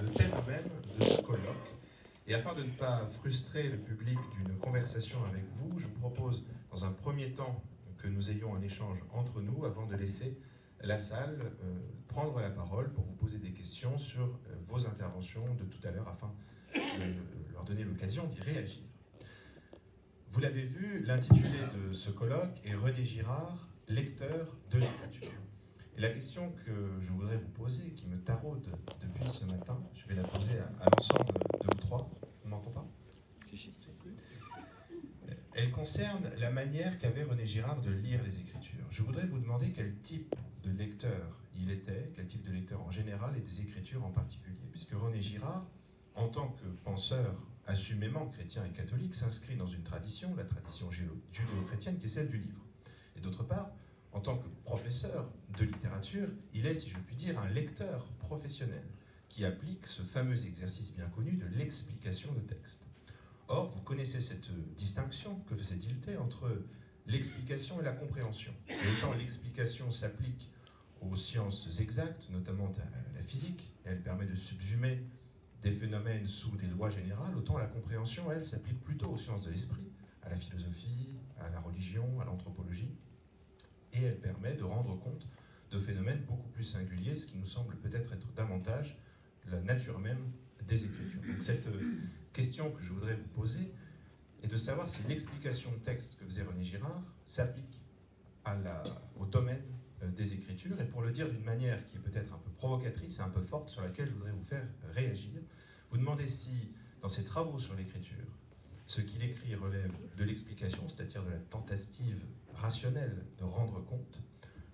le thème même de ce colloque. Et afin de ne pas frustrer le public d'une conversation avec vous, je vous propose dans un premier temps que nous ayons un échange entre nous avant de laisser la salle prendre la parole pour vous poser des questions sur vos interventions de tout à l'heure afin de leur donner l'occasion d'y réagir. Vous l'avez vu, l'intitulé de ce colloque est René Girard, lecteur de l'écriture. Et la question que je voudrais vous poser, qui me taraude depuis ce matin, je vais la poser à l'ensemble de vous trois. On m'entend pas ? Elle concerne la manière qu'avait René Girard de lire les Écritures. Je voudrais vous demander quel type de lecteur il était, quel type de lecteur en général et des Écritures en particulier. Puisque René Girard, en tant que penseur assumément chrétien et catholique, s'inscrit dans une tradition, la tradition judéo-chrétienne, qui est celle du livre. Et d'autre part, en tant que professeur de littérature, il est, si je puis dire, un lecteur professionnel qui applique ce fameux exercice bien connu de l'explication de texte. Or, vous connaissez cette distinction que faisait Dilthey entre l'explication et la compréhension. Et autant l'explication s'applique aux sciences exactes, notamment à la physique, et elle permet de subsumer des phénomènes sous des lois générales, autant la compréhension, elle, s'applique plutôt aux sciences de l'esprit, à la philosophie, à la religion, à l'anthropologie, et elle permet de rendre compte de phénomènes beaucoup plus singuliers, ce qui nous semble peut-être être davantage la nature même des Écritures. Donc cette question que je voudrais vous poser est de savoir si l'explication de texte que faisait René Girard s'applique au domaine des Écritures, et pour le dire d'une manière qui est peut-être un peu provocatrice et un peu forte, sur laquelle je voudrais vous faire réagir, vous demandez si, dans ses travaux sur l'Écriture, ce qu'il écrit relève de l'explication, c'est-à-dire de la tentative rationnelle de rendre compte,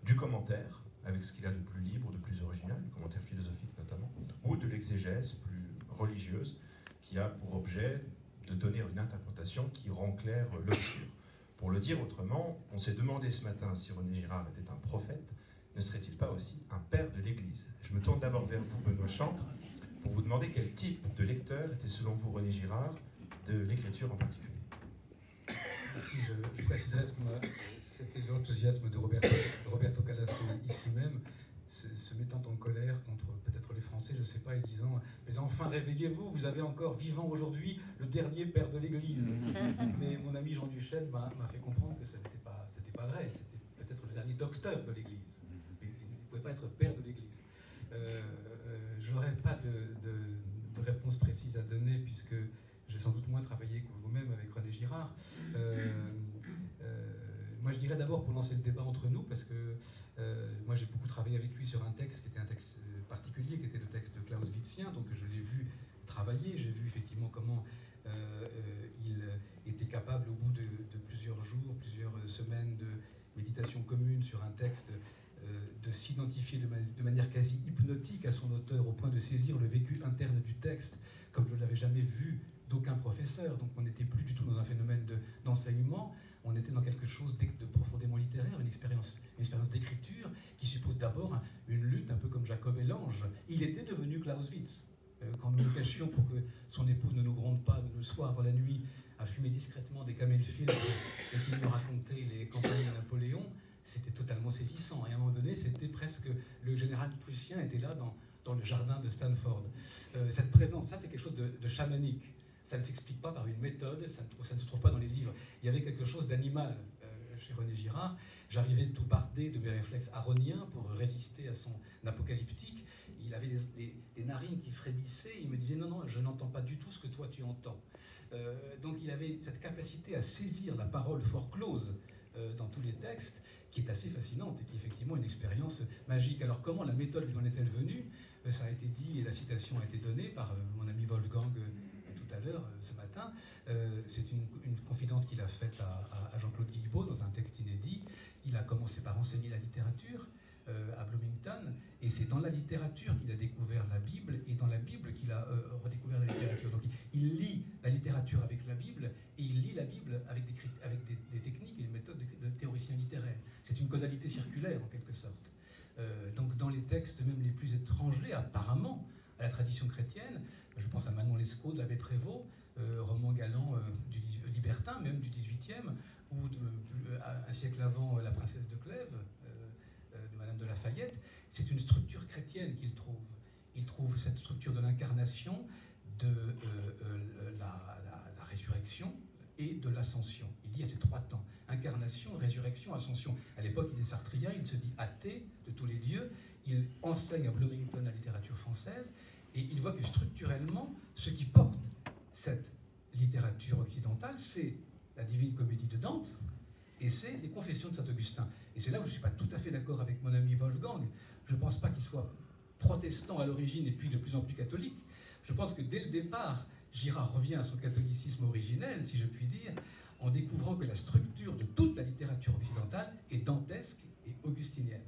du commentaire, avec ce qu'il a de plus libre, de plus original, du commentaire philosophique notamment, ou de l'exégèse plus religieuse, qui a pour objet de donner une interprétation qui rend clair l'obscur. Pour le dire autrement, on s'est demandé ce matin si René Girard était un prophète, ne serait-il pas aussi un père de l'Église? Je me tourne d'abord vers vous, Benoît Chantre, pour vous demander quel type de lecteur était selon vous René Girard, de l'écriture en particulier. Merci, je préciserai ce que c'était l'enthousiasme de Roberto Calasso ici même, se mettant en colère contre peut-être les Français, je ne sais pas, et disant « Mais enfin, réveillez-vous, vous avez encore vivant aujourd'hui le dernier père de l'Église. » Mais mon ami Jean Duchesne m'a fait comprendre que ce n'était pas vrai, c'était peut-être le dernier docteur de l'Église. Mais il ne pouvait pas être père de l'Église. Je n'aurais pas de réponse précise à donner, puisque j'ai sans doute moins travaillé que vous-même avec René Girard. Moi, je dirais d'abord, pour lancer le débat entre nous, parce que moi, j'ai beaucoup travaillé avec lui sur un texte qui était un texte particulier, qui était le texte de Clausewitsien, donc je l'ai vu travailler, j'ai vu effectivement comment il était capable, au bout de plusieurs jours, plusieurs semaines de méditation commune sur un texte, de s'identifier de manière quasi hypnotique à son auteur, au point de saisir le vécu interne du texte, comme je ne l'avais jamais vu d'aucun professeur. Donc on n'était plus du tout dans un phénomène d'enseignement, on était dans quelque chose de profondément littéraire, une expérience d'écriture qui suppose d'abord une lutte, un peu comme Jacob et l'ange. Il était devenu Clausewitz. Quand nous nous cachions pour que son épouse ne nous gronde pas le soir dans la nuit à fumer discrètement des camélfilms et qu'il nous racontait les campagnes de Napoléon, c'était totalement saisissant. Et à un moment donné, c'était presque... Le général prussien était là dans le jardin de Stanford. Cette présence, ça c'est quelque chose de chamanique. Ça ne s'explique pas par une méthode, ça ne se trouve pas dans les livres. Il y avait quelque chose d'animal chez René Girard. J'arrivais tout bardé de mes réflexes aroniens pour résister à son apocalyptique. Il avait des narines qui frémissaient. Il me disait non, non, je n'entends pas du tout ce que toi tu entends. Donc il avait cette capacité à saisir la parole fort close dans tous les textes, qui est assez fascinante et qui est effectivement une expérience magique. Alors comment la méthode lui en est-elle venue? Ça a été dit et la citation a été donnée par mon ami Wolfgang tout à l'heure, ce matin. C'est une confidence qu'il a faite à Jean-Claude Guilbeault dans un texte inédit. Il a commencé par enseigner la littérature à Bloomington, et c'est dans la littérature qu'il a découvert la Bible, et dans la Bible qu'il a redécouvert la littérature. Donc il lit la littérature avec la Bible, et il lit la Bible avec des techniques et une méthode de théoricien littéraire. C'est une causalité circulaire en quelque sorte. Donc dans les textes même les plus étrangers apparemment à la tradition chrétienne, je pense à Manon Lescaut de l'abbé Prévost, roman galant libertin même du XVIIIe, ou un siècle avant La princesse de Clèves, de Madame de Lafayette. C'est une structure chrétienne qu'il trouve. il trouve cette structure de l'incarnation, de la résurrection et de l'ascension. Il dit à ces trois temps, incarnation, résurrection, ascension. À l'époque, il est sartrien, il se dit athée de tous les dieux, il enseigne à Bloomington la littérature française, et il voit que structurellement, ce qui porte cette littérature occidentale, c'est la Divine Comédie de Dante, et c'est les Confessions de Saint-Augustin. Et c'est là où je ne suis pas tout à fait d'accord avec mon ami Wolfgang. Je ne pense pas qu'il soit protestant à l'origine et puis de plus en plus catholique. Je pense que dès le départ, Girard revient à son catholicisme originel, si je puis dire, en découvrant que la structure de toute la littérature occidentale est dantesque et augustinienne.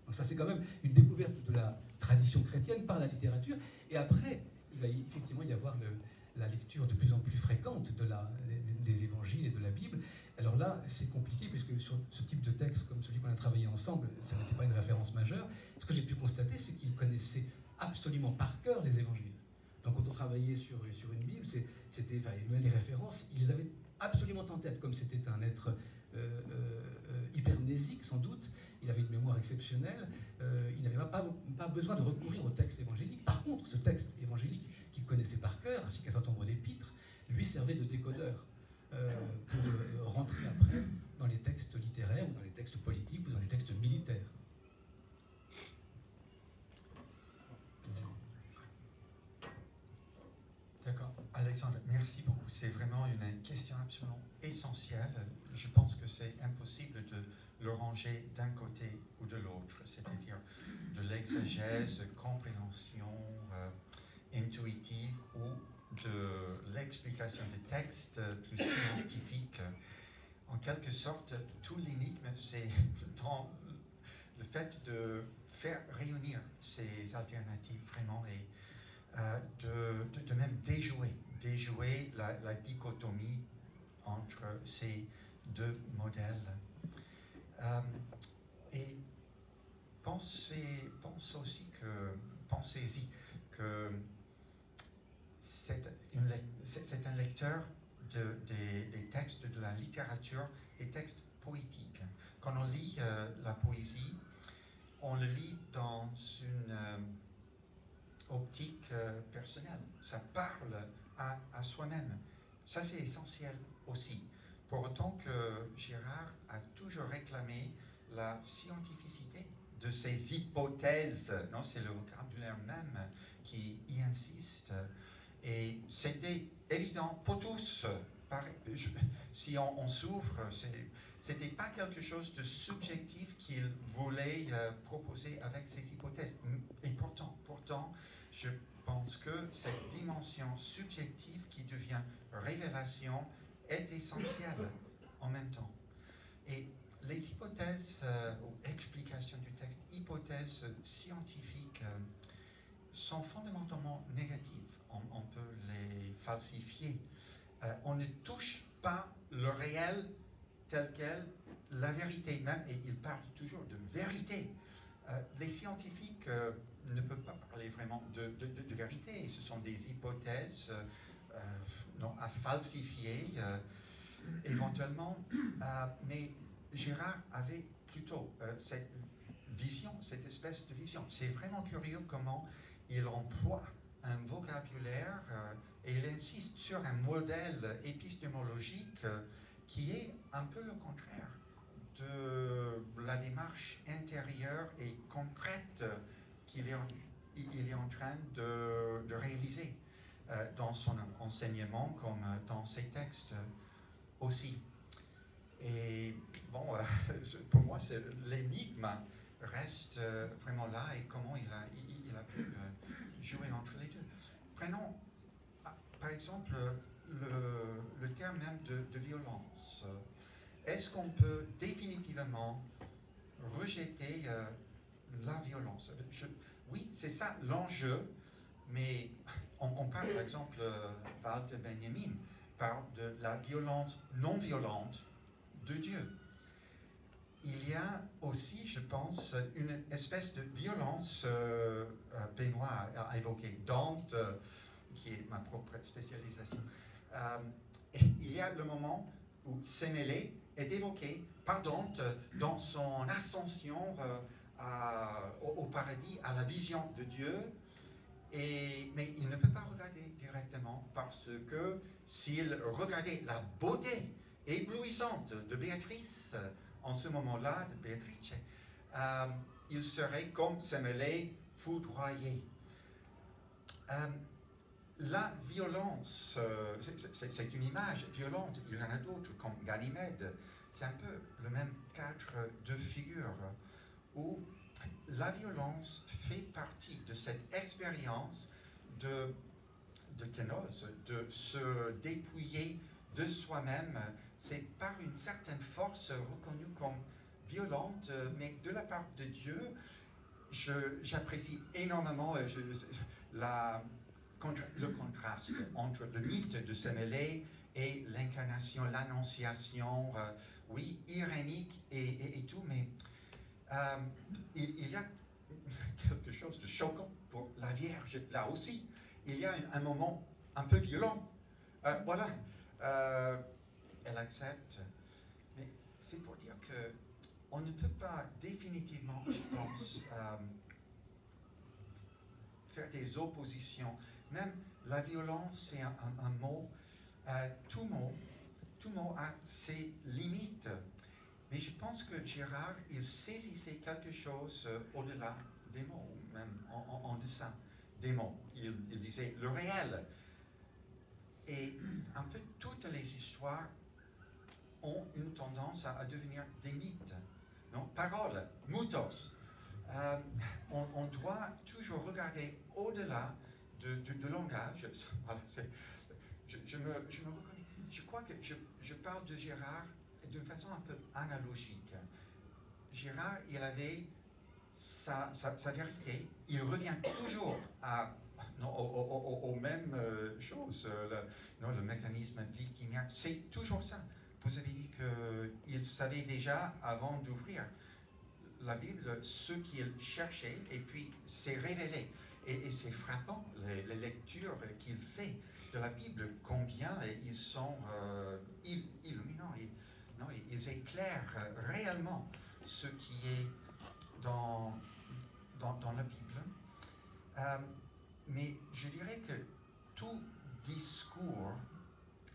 Donc ça, c'est quand même une découverte de la tradition chrétienne par la littérature. Et après, il va effectivement y avoir la lecture de plus en plus fréquente des évangiles et de la Bible. Alors là, c'est compliqué, puisque sur ce type de texte, comme celui qu'on a travaillé ensemble, ça n'était pas une référence majeure. Ce que j'ai pu constater, c'est qu'il connaissait absolument par cœur les évangiles. Donc quand on travaillait sur une Bible, les références, il les avait absolument en tête, comme c'était un être hypermnésique sans doute, il avait une mémoire exceptionnelle, il n'avait pas besoin de recourir au texte évangélique. Par contre, ce texte évangélique qu'il connaissait par cœur, ainsi qu'un certain nombre d'épîtres, lui servait de décodeur pour rentrer après dans les textes littéraires, ou dans les textes politiques, ou dans les textes militaires. D'accord. Alexandre, merci beaucoup. C'est vraiment une question absolument essentielle. Je pense que c'est impossible de le ranger d'un côté ou de l'autre, c'est-à-dire de l'exégèse, compréhension intuitive ou de l'explication des textes plus scientifiques. En quelque sorte, tout l'énigme, c'est dans le fait de faire réunir ces alternatives vraiment et de même déjouer la dichotomie entre ces deux modèles. Et pensez-y que c'est un lecteur des textes de la littérature, des textes poétiques. Quand on lit la poésie, on le lit dans une optique personnelle. Ça parle à soi-même. Ça, c'est essentiel aussi. Pour autant que Girard a toujours réclamé la scientificité de ces hypothèses, non, c'est le vocabulaire même qui y insiste. Et c'était évident pour tous. Si on souffre, c'était pas quelque chose de subjectif qu'il voulait proposer avec ces hypothèses. Et pourtant, je pense que cette dimension subjective qui devient révélation est essentielle en même temps. Et les hypothèses ou explications du texte, hypothèses scientifiques, sont fondamentalement négatives. On peut les falsifier. On ne touche pas le réel tel quel, la vérité même, et il parle toujours de vérité. Les scientifiques ne peuvent pas parler vraiment de vérité. Ce sont des hypothèses à falsifier éventuellement. Mais Girard avait plutôt cette vision, cette espèce de vision. C'est vraiment curieux comment il emploie un vocabulaire et il insiste sur un modèle épistémologique qui est un peu le contraire de la démarche intérieure et concrète qu'il est en train de réaliser dans son enseignement comme dans ses textes aussi. Et bon, pour moi, l'énigme reste vraiment là et comment il a pu jouer entre les deux. Prenons par exemple le terme même de violence. Est-ce qu'on peut définitivement rejeter la violence? Oui, c'est ça l'enjeu, mais on parle par exemple, Walter Benjamin parle de la violence non violente de Dieu. Il y a aussi, je pense, une espèce de violence, Benoît a évoqué Dante, qui est ma propre spécialisation. Il y a le moment où Sémélé est évoqué par Dante dans son ascension au paradis, à la vision de Dieu. Mais il ne peut pas regarder directement parce que s'il regardait la beauté éblouissante de Béatrice, en ce moment-là, de Beatrice, il serait comme Semele foudroyé. La violence, c'est une image violente, il y en a d'autres comme Ganymède, c'est un peu le même cadre de figure où la violence fait partie de cette expérience de kénose, de se dépouiller de soi-même. C'est par une certaine force reconnue comme violente, mais de la part de Dieu, j'apprécie énormément le contraste entre le mythe de Semele et l'incarnation, l'annonciation, oui, irénique et tout, mais il y a quelque chose de choquant pour la Vierge, là aussi. Il y a un moment un peu violent. Voilà, elle accepte. Mais c'est pour dire que on ne peut pas définitivement, je pense, faire des oppositions. Même la violence, c'est un mot. Tout mot a ses limites. Mais je pense que Girard, il saisissait quelque chose au-delà des mots, même en deçà des mots. Il disait le réel. Et un peu toutes les histoires ont une tendance à devenir des mythes. Non? Parole, mutos. On doit toujours regarder au-delà de langage. Voilà, je me reconnais. Je crois que je parle de Girard d'une façon un peu analogique. Girard, il avait sa vérité. Il revient toujours aux mêmes choses. Le mécanisme victimaire, c'est toujours ça. Vous avez dit qu'il savait déjà, avant d'ouvrir la Bible, ce qu'il cherchait, et puis c'est révélé. Et c'est frappant, les lectures qu'il fait de la Bible, combien ils sont illuminants. Ils éclairent réellement ce qui est dans la Bible. Mais je dirais que tout discours,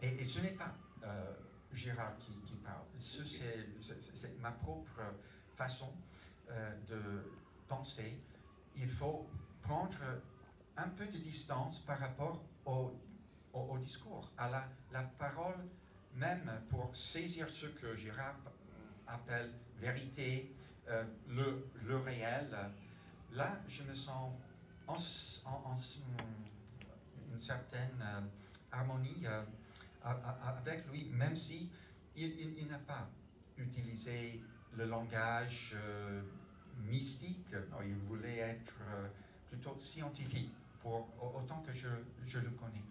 et ce n'est pas Girard qui parle, c'est ma propre façon de penser. Il faut prendre un peu de distance par rapport au discours, à la parole même, pour saisir ce que Girard appelle vérité, le réel. Là, je me sens en une certaine harmonie avec lui, même si il n'a pas utilisé le langage mystique. Non, il voulait être plutôt scientifique, pour autant que je le connais.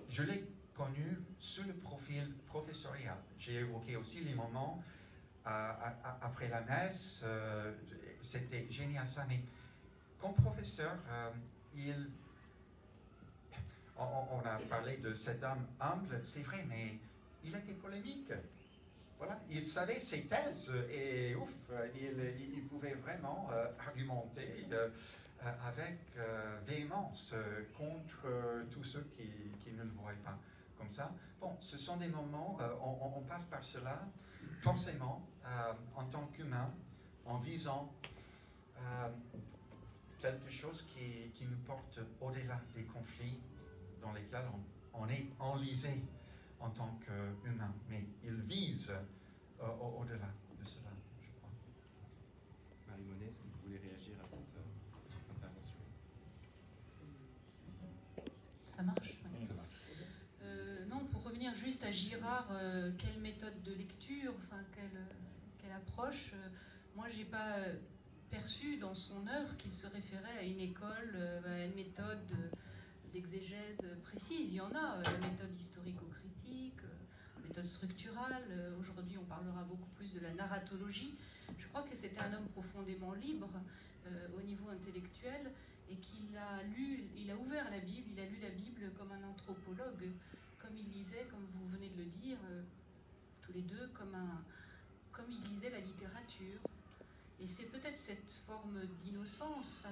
Je l'ai connu sur le profil professorial. J'ai évoqué aussi les moments après la messe. C'était génial ça, mais comme professeur, on a parlé de cet homme humble, c'est vrai, mais il était polémique. Voilà, il savait ses thèses et il pouvait vraiment argumenter avec véhémence contre tous ceux qui ne le voyaient pas comme ça. Bon, ce sont des moments, on passe par cela, forcément, en tant qu'humain, en visant quelque chose qui nous porte au-delà des conflits dans lesquels on est enlisé en tant qu'humain. Mais il vise au-delà de cela, je crois. Marie-Monée, est-ce que vous voulez réagir à cette intervention? Ça marche? Oui, ça marche. Non, pour revenir juste à Girard, quelle méthode de lecture, enfin, quelle approche, moi j'ai pas perçu dans son œuvre qu'il se référait à une école, à une méthode d'exégèse précise. Il y en a, la méthode historico-critique, la méthode structurale. Aujourd'hui, on parlera beaucoup plus de la narratologie. Je crois que c'était un homme profondément libre au niveau intellectuel et qu'il a lu, il a ouvert la Bible, il a lu la Bible comme un anthropologue, comme il lisait, comme vous venez de le dire, tous les deux, comme il lisait la littérature. Et c'est peut-être cette forme d'innocence,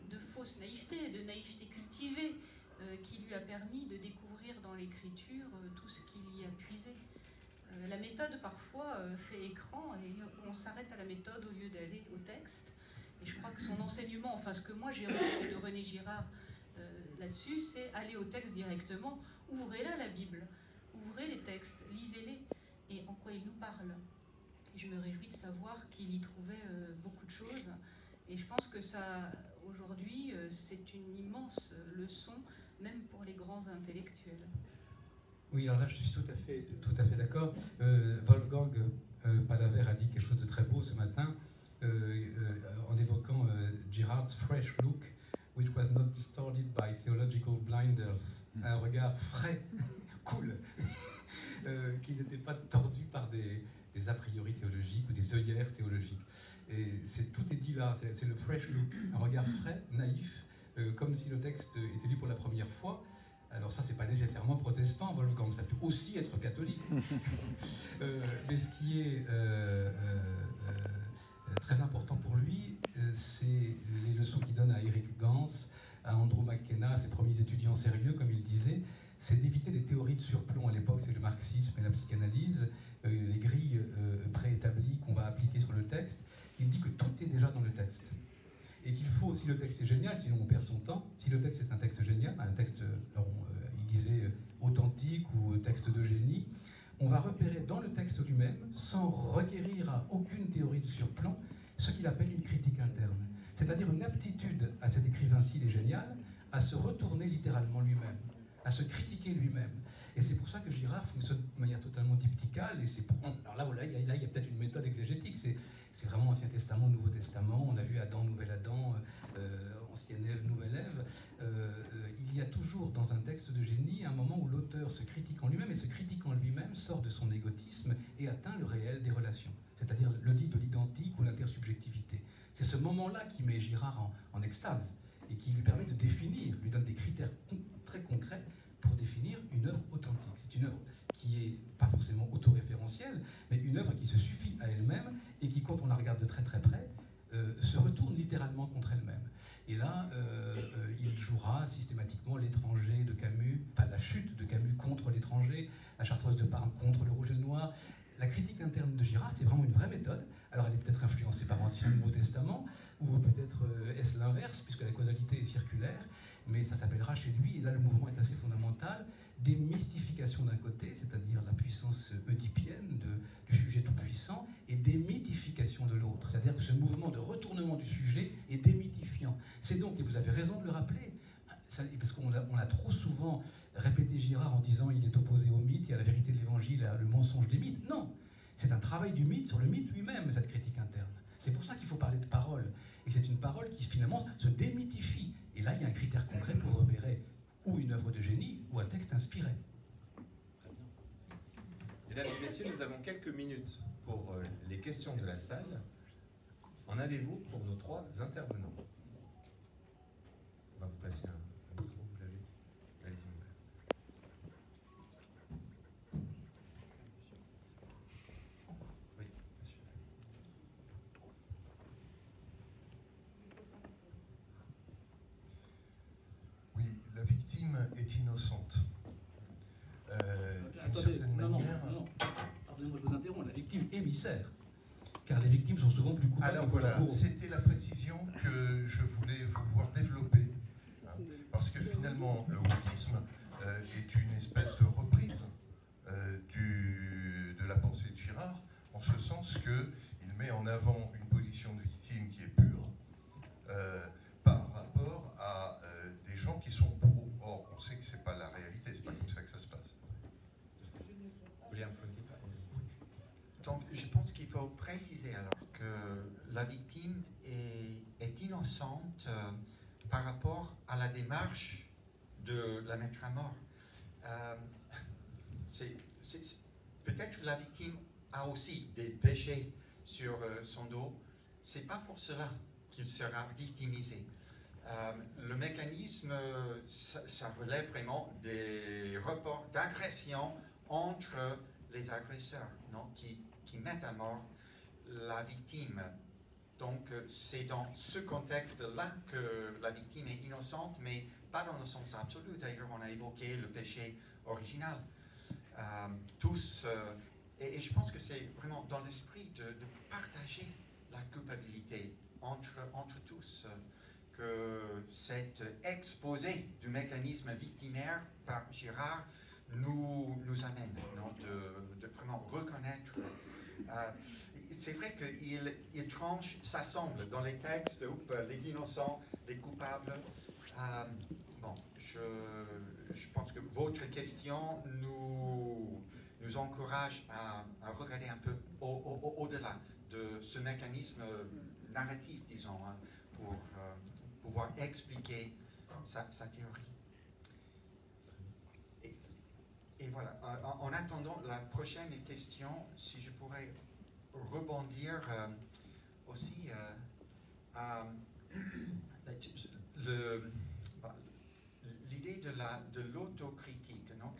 de fausse naïveté, de naïveté cultivée, qui lui a permis de découvrir dans l'écriture tout ce qu'il y a puisé. La méthode, parfois, fait écran et on s'arrête à la méthode au lieu d'aller au texte. Et je crois que son enseignement, enfin ce que moi j'ai reçu de René Girard là-dessus, c'est aller au texte directement. Ouvrez-la, la Bible. Ouvrez les textes, lisez-les. Et en quoi il nous parle. Et je me réjouis de savoir qu'il y trouvait beaucoup de choses. Et je pense que ça, aujourd'hui, c'est une immense leçon, même pour les grands intellectuels. Oui, alors là, je suis tout à fait d'accord. Wolfgang Palaver a dit quelque chose de très beau ce matin, en évoquant Girard's fresh look, which was not distorted by theological blinders. Un regard frais, cool, qui n'était pas tordu par des a priori théologiques ou des œillères théologiques. Et tout est dit là, c'est le fresh look, un regard frais, naïf, comme si le texte était lu pour la première fois. Alors ça, c'est pas nécessairement protestant, Wolfgang, ça peut aussi être catholique. Mais ce qui est très important pour lui, c'est les leçons qu'il donne à Eric Gans, à Andrew McKenna, à ses premiers étudiants sérieux, comme il disait, c'est d'éviter des théories de surplomb. À l'époque, c'est le marxisme et la psychanalyse, les grilles préétablies qu'on va appliquer sur le texte. Il dit que tout est déjà dans le texte. Et qu'il faut, si le texte est génial, sinon on perd son temps, si le texte est un texte génial, un texte, il disait authentique ou texte de génie, on va repérer dans le texte lui-même, sans requérir à aucune théorie de surplomb, ce qu'il appelle une critique interne. C'est-à-dire une aptitude à cet écrivain s'il est génial, à se retourner littéralement lui-même, à se critiquer lui-même. Et c'est pour ça que Girard fonctionne de manière totalement diptycale. Et c'est alors là, voilà, il y a peut-être une méthode exégétique. C'est vraiment Ancien Testament, Nouveau Testament. On a vu Adam, Nouvel Adam, Ancienne Ève, Nouvelle Ève. Il y a toujours dans un texte de génie un moment où l'auteur se critique en lui-même, et se critique en lui-même sort de son égotisme et atteint le réel des relations, c'est-à-dire le dit de l'identique ou l'intersubjectivité. C'est ce moment-là qui met Girard en extase et qui lui permet de définir, lui donne des critères très concrets pour définir une œuvre authentique. C'est une œuvre qui n'est pas forcément autoréférentielle, mais une œuvre qui se suffit à elle-même et qui, quand on la regarde de très très près, se retourne littéralement contre elle-même. Et là, il jouera systématiquement l'étranger de Camus, pas la chute de Camus contre l'étranger, la Chartreuse de Parme contre le rouge et le noir. La critique interne de Girard, c'est vraiment une vraie méthode. Alors elle est peut-être influencée par l'Ancien Nouveau Testament, ou peut-être est-ce l'inverse, puisque la causalité est circulaire, mais ça s'appellera chez lui, et là le mouvement est assez fondamental, des mystifications d'un côté, c'est-à-dire la puissance oedipienne du sujet tout-puissant, et des mythifications de l'autre, c'est-à-dire que ce mouvement de retournement du sujet est démythifiant. C'est donc, et vous avez raison de le rappeler, parce qu'on a trop souvent répété Girard en disant il est opposé au mythe, il y a la vérité de l'évangile, le mensonge des mythes. Non, c'est un travail du mythe sur le mythe lui-même, cette critique interne. C'est pour ça qu'il faut parler de parole. Et c'est une parole qui finalement se démythifie. Et là, il y a un critère concret pour repérer ou une œuvre de génie ou un texte inspiré. Très bien. Mesdames et messieurs, nous avons quelques minutes pour les questions de la salle. En avez-vous pour nos trois intervenants? On va vous passer un micro, vous l'avez. Allez-y, mon père. Oui, bien sûr. Oui, la victime est innocente. D'une certaine manière. Non. Pardonnez-moi, je vous interromps. La victime émissaire. Car les victimes sont souvent plus coupables. Alors voilà, c'était la précision que je voulais vous voir développer. Parce que finalement, le wokisme est une espèce de reprise de la pensée de Girard, en ce sens qu'il met en avant une position de victime qui est pure par rapport à des gens qui sont bourreaux. Or, on sait que ce n'est pas la réalité, c'est pas comme ça que ça se passe. William Funky, pardon. Donc, je pense qu'il faut préciser alors que la victime est innocente par rapport à la démarche de la mettre à mort. Peut-être que la victime a aussi des péchés sur son dos. C'est pas pour cela qu'il sera victimisé. Le mécanisme, ça relève vraiment des rapports d'agression entre les agresseurs, non, qui mettent à mort la victime. Donc c'est dans ce contexte-là que la victime est innocente, mais pas dans le sens absolu. D'ailleurs, on a évoqué le péché original. Tous, et je pense que c'est vraiment dans l'esprit de partager la culpabilité entre tous, que cet exposé du mécanisme victimaire par Girard nous amène, non, de vraiment reconnaître. C'est vrai qu'il tranche, s'assemble dans les textes, les innocents, les coupables. Bon, je pense que votre question nous encourage à regarder un peu au-delà de ce mécanisme narratif, disons, hein, pour pouvoir expliquer sa théorie. Et voilà, en attendant la prochaine question, si je pourrais rebondir aussi à l'idée de l'autocritique, non,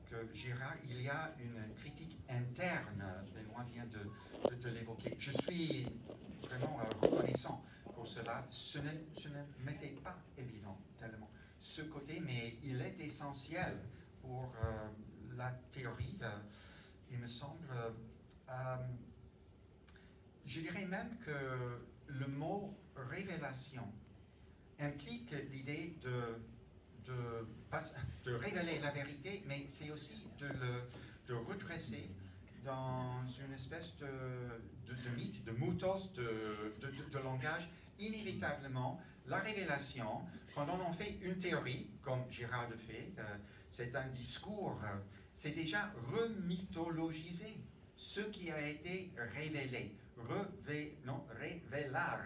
que Girard, il y a une critique interne, Benoît vient de l'évoquer. Je suis vraiment reconnaissant pour cela. Ce ne m'était pas évident tellement ce côté, mais il est essentiel pour la théorie, il me semble. Je dirais même que le mot révélation implique l'idée de révéler la vérité, mais c'est aussi de redresser dans une espèce de mythe, de mythos, de langage. Inévitablement, la révélation, quand on en fait une théorie, comme Girard le fait, c'est un discours, c'est déjà remythologiser ce qui a été révélé. Révélare,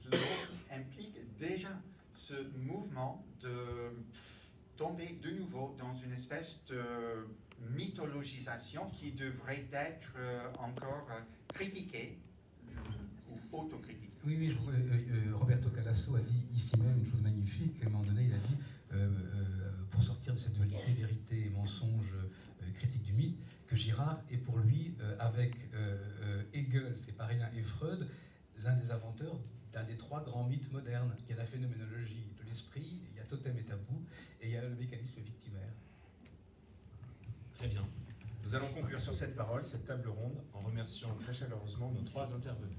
le mot implique déjà ce mouvement de tomber de nouveau dans une espèce de mythologisation qui devrait être encore critiquée ou autocritiquée. Oui, Roberto Calasso a dit ici même une chose magnifique. À un moment donné, il a dit, pour sortir de cette dualité vérité et mensonge, critique du mythe, que Girard est pour lui, avec Hegel, c'est pas rien, et Freud, l'un des inventeurs d'un des trois grands mythes modernes. Il y a la phénoménologie de l'esprit, il y a Totem et Tabou, et il y a le mécanisme victimaire. Très bien. Nous allons conclure sur cette parole, cette table ronde, en remerciant très chaleureusement nos trois intervenants.